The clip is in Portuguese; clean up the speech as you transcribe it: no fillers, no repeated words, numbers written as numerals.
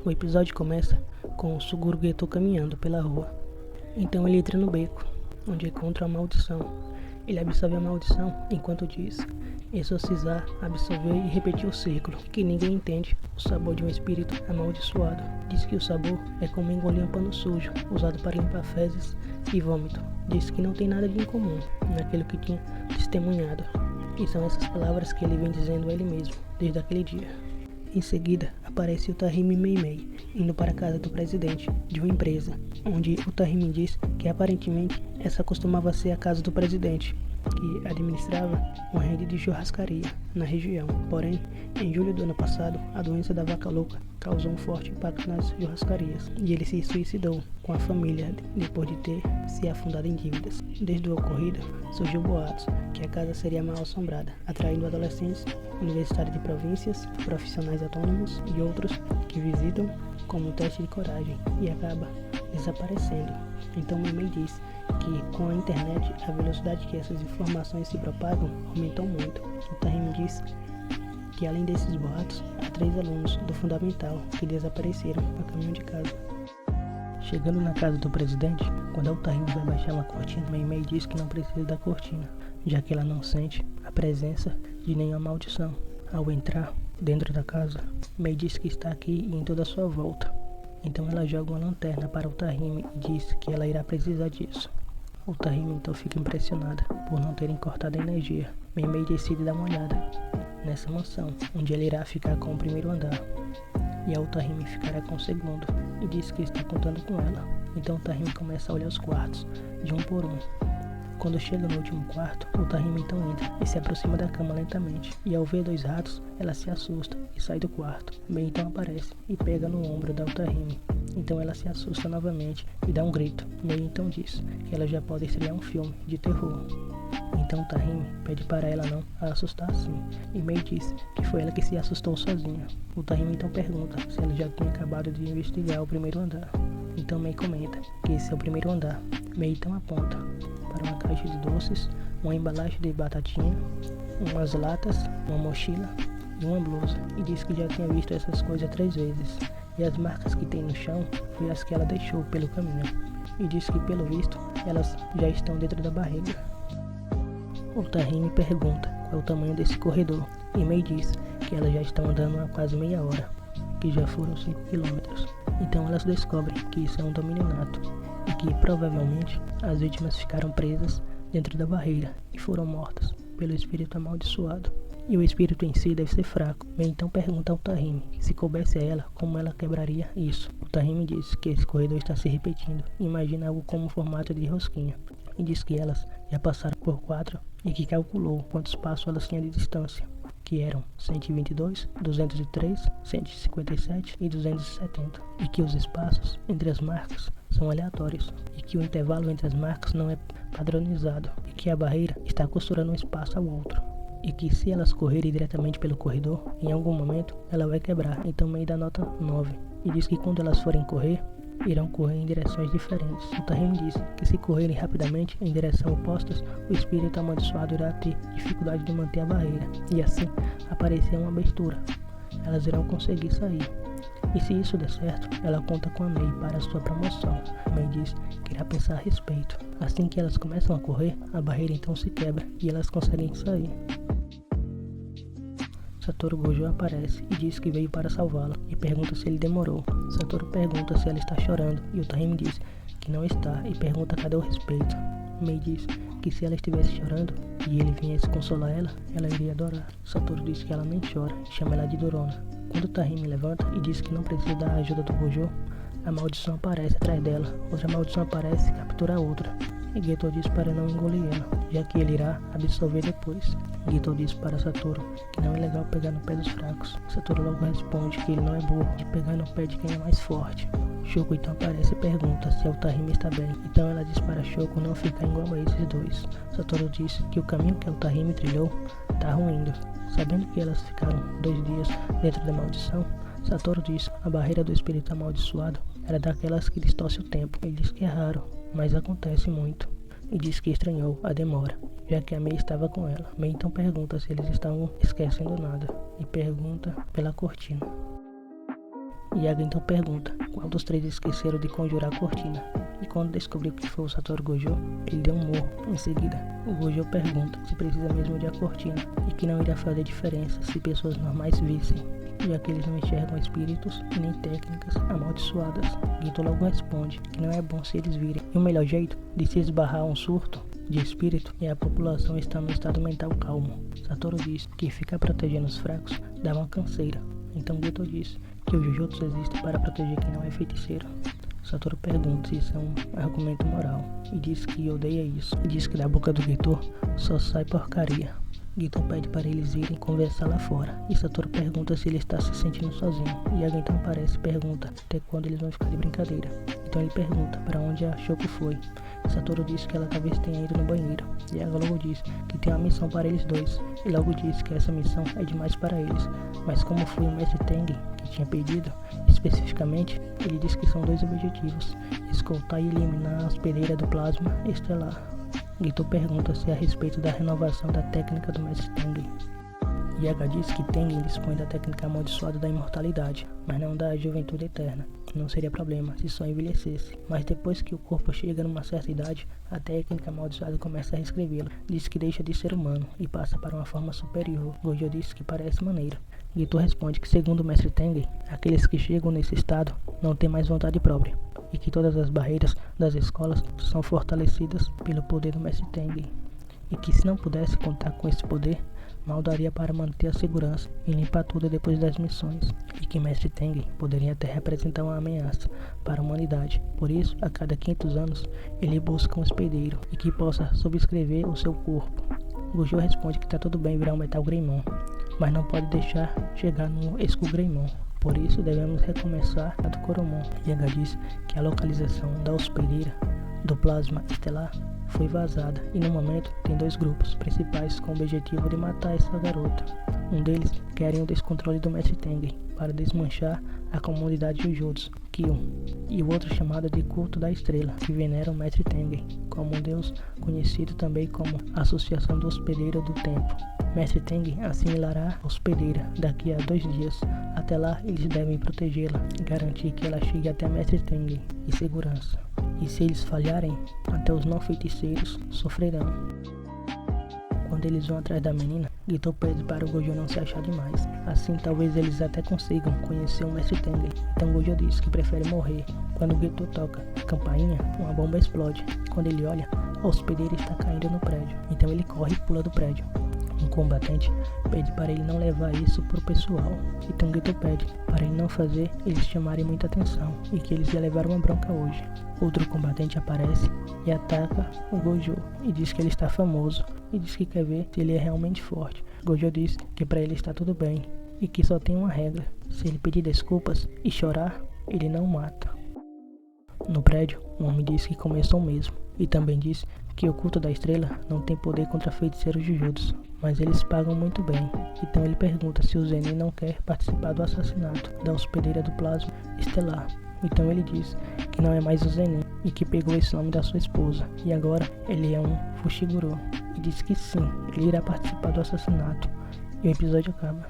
O episódio começa com o Suguru Geto caminhando pela rua. Então ele entra no beco, onde encontra a maldição. Ele absorve a maldição enquanto diz: exorcizar, absorver e repetir o círculo, que ninguém entende o sabor de um espírito amaldiçoado. Diz que o sabor é como engolir um pano sujo, usado para limpar fezes e vômito. Diz que não tem nada de incomum naquilo que tinha testemunhado. E são essas palavras que ele vem dizendo a ele mesmo, desde aquele dia. Em seguida, aparece o Tahimi Meimei, indo para a casa do presidente de uma empresa, onde o Tahimi diz que aparentemente essa costumava ser a casa do presidente, que administrava uma rede de churrascaria na região. Porém, em julho do ano passado, a doença da vaca louca causou um forte impacto nas churrascarias e ele se suicidou com a família depois de ter se afundado em dívidas. Desde o ocorrido, surgiu boatos que a casa seria mal assombrada, atraindo adolescentes, universitários de províncias, profissionais autônomos e outros que visitam como um teste de coragem e acaba desaparecendo. Então Meimei diz que com a internet a velocidade que essas informações se propagam aumentou muito. O Tahimi diz que além desses boatos, há 3 alunos do fundamental que desapareceram a caminho de casa. Chegando na casa do presidente, quando o Tahimi vai baixar uma cortina, Meimei diz que não precisa da cortina, já que ela não sente a presença de nenhuma maldição. Ao entrar dentro da casa, Mei diz que está aqui e em toda a sua volta. Então ela joga uma lanterna para o Tahimi e diz que ela irá precisar disso. O Tahimi então fica impressionada por não terem cortado a energia. Meimei decide dar uma olhada nessa mansão, onde ele irá ficar com o primeiro andar. E a o Tahimi ficará com o segundo, e diz que está contando com ela. Então o Tahimi começa a olhar os quartos, de um por um. Quando chega no último quarto, o Tahimi então entra e se aproxima da cama lentamente. E ao ver 2 ratos, ela se assusta e sai do quarto. Mei então aparece e pega no ombro da Tahimi. Então ela se assusta novamente e dá um grito. Mei então diz que ela já pode estrear um filme de terror. Então Tahimi pede para ela não a assustar assim. E Mei diz que foi ela que se assustou sozinha. O Tahimi então pergunta se ela já tinha acabado de investigar o primeiro andar. Então Mei comenta que esse é o primeiro andar. Mei então aponta para uma caixa de doces, uma embalagem de batatinha, umas latas, uma mochila e uma blusa. E diz que já tinha visto essas coisas 3 vezes. E as marcas que tem no chão foi as que ela deixou pelo caminho. E diz que pelo visto elas já estão dentro da barriga. O Tahimi pergunta qual é o tamanho desse corredor. E Mei diz que elas já estão andando há quase meia hora, que já foram 5 quilômetros. Então elas descobrem que isso é um domínio nato e que provavelmente as vítimas ficaram presas dentro da barreira e foram mortas pelo espírito amaldiçoado. E o espírito em si deve ser fraco. Mei então pergunta ao Tahimi se coubesse a ela como ela quebraria isso. O Tahimi diz que esse corredor está se repetindo e imagina algo como um formato de rosquinha. E diz que elas já passaram por 4 e que calculou quantos passos elas tinham de distância, que eram 122, 203, 157 e 270, e que os espaços entre as marcas são aleatórios, e que o intervalo entre as marcas não é padronizado, e que a barreira está costurando um espaço ao outro, e que se elas correrem diretamente pelo corredor, em algum momento ela vai quebrar. Então Mei dá nota 9, e diz que quando elas forem correr, irão correr em direções diferentes. O Tahimi diz que se correrem rapidamente em direção opostas, o espírito amaldiçoado irá ter dificuldade de manter a barreira, e assim aparecer uma abertura. Elas irão conseguir sair. E se isso der certo, ela conta com a Mei para a sua promoção. Mei diz que irá pensar a respeito. Assim que elas começam a correr, a barreira então se quebra e elas conseguem sair. Satoru Gojo aparece e diz que veio para salvá-la e pergunta se ele demorou. Satoru pergunta se ela está chorando e o Tahimi diz que não está e pergunta cadê o respeito. Mei diz que se ela estivesse chorando e ele viesse consolar ela, ela iria adorar. Satoru diz que ela nem chora e chama ela de Dorona. Quando o Tahimi levanta e diz que não precisa da ajuda do Gojo, a maldição aparece atrás dela. Outra maldição aparece e captura a outra. E Geto diz para não engolir ela, já que ele irá absorver depois. Geto diz para Satoru que não é legal pegar no pé dos fracos. Satoru logo responde que ele não é burro de pegar no pé de quem é mais forte. Shoko então aparece e pergunta se o Tahimi está bem. Então ela diz para Shoko não ficar igual a esses dois. Satoru diz que o caminho que o Tahimi trilhou está ruindo. Sabendo que elas ficaram 2 dias dentro da maldição, Satoru diz que a barreira do espírito amaldiçoado era daquelas que distorce o tempo. Ele diz que é raro, mas acontece muito. E diz que estranhou a demora, já que a Mei estava com ela. Mei então pergunta se eles estavam esquecendo nada e pergunta pela cortina. Yaga então pergunta qual dos três esqueceram de conjurar a cortina. E quando descobriu que foi o Satoru Gojo, ele deu um morro. Em seguida, o Gojo pergunta se precisa mesmo de a cortina e que não iria fazer diferença se pessoas normais vissem, já que eles não enxergam espíritos e nem técnicas amaldiçoadas. Gito logo responde que não é bom se eles virem. E o melhor jeito de se esbarrar um surto de espírito é a população estar no estado mental calmo. Satoru diz que ficar protegendo os fracos dá uma canseira. Então Gito diz que o Jujutsu existe para proteger quem não é feiticeiro. Satoru pergunta se isso é um argumento moral e diz que odeia isso. E diz que da boca do Gito só sai porcaria. Gito pede para eles irem conversar lá fora e Satoru pergunta se ele está se sentindo sozinho. Yaga então aparece e pergunta até quando eles vão ficar de brincadeira. Então ele pergunta para onde a Shoko foi. Satoru diz que ela talvez tenha ido no banheiro. Yaga logo diz que tem uma missão para eles dois e logo diz que essa missão é demais para eles. Mas como foi o mestre Tengen que tinha pedido, especificamente, ele diz que são dois objetivos: escoltar e eliminar a hospedeira do plasma estelar. Gito pergunta se é a respeito da renovação da técnica do mestre Tengen. Yaga diz que Tengen dispõe da técnica amaldiçoada da imortalidade, mas não da juventude eterna. Não seria problema se só envelhecesse, mas depois que o corpo chega numa certa idade, a técnica amaldiçoada começa a reescrevê-lo. Diz que deixa de ser humano e passa para uma forma superior. Gojo diz que parece maneiro. Gito responde que, segundo o mestre Tengen, aqueles que chegam nesse estado não têm mais vontade própria e que todas as barreiras das escolas são fortalecidas pelo poder do mestre Tengen, e que se não pudesse contar com esse poder, mal daria para manter a segurança e limpar tudo depois das missões, e que mestre Tengen poderia até representar uma ameaça para a humanidade. Por isso, a cada 500 anos, ele busca um hospedeiro e que possa subscrever o seu corpo. Gojo responde que está tudo bem virar um Metal Greymon, mas não pode deixar chegar no Skull Greymon. Por isso, devemos recomeçar a do Coromon. Yaga diz que a localização da hospedeira do plasma estelar foi vazada e no momento tem dois grupos principais com o objetivo de matar essa garota. Um deles querem o descontrole do mestre Tengen para desmanchar a comunidade Jujutsu, Kyun, e o outro chamado de Culto da Estrela, que venera o mestre Tengen como um deus conhecido também como Associação do Hospedeiro do Tempo. Mestre Tengen assimilará a hospedeira daqui a 2 dias. Até lá, eles devem protegê-la e garantir que ela chegue até Mestre Tengen em segurança. E se eles falharem, até os não feiticeiros sofrerão. Quando eles vão atrás da menina, Gito pede para o Gojo não se achar demais. Assim, talvez eles até consigam conhecer o Mestre Tengen. Então Gojo diz que prefere morrer. Quando Gito toca a campainha, uma bomba explode. Quando ele olha, a hospedeira está caindo no prédio. Então ele corre e pula do prédio. Um combatente pede para ele não levar isso pro pessoal. Então Gito pede para ele não fazer eles chamarem muita atenção e que eles já levaram uma bronca hoje. Outro combatente aparece e ataca o Gojo e diz que ele está famoso e diz que quer ver se ele é realmente forte. Gojo diz que para ele está tudo bem e que só tem uma regra: se ele pedir desculpas e chorar, ele não mata. No prédio, um homem diz que começou mesmo e também diz que o Culto da Estrela não tem poder contra feiticeiros Jujutsu, mas eles pagam muito bem. Então ele pergunta se o Zenin não quer participar do assassinato da hospedeira do plasma estelar. Então ele diz que não é mais o Zenin e que pegou esse nome da sua esposa e agora ele é um Fushiguro, e diz que sim, ele irá participar do assassinato. E o episódio acaba.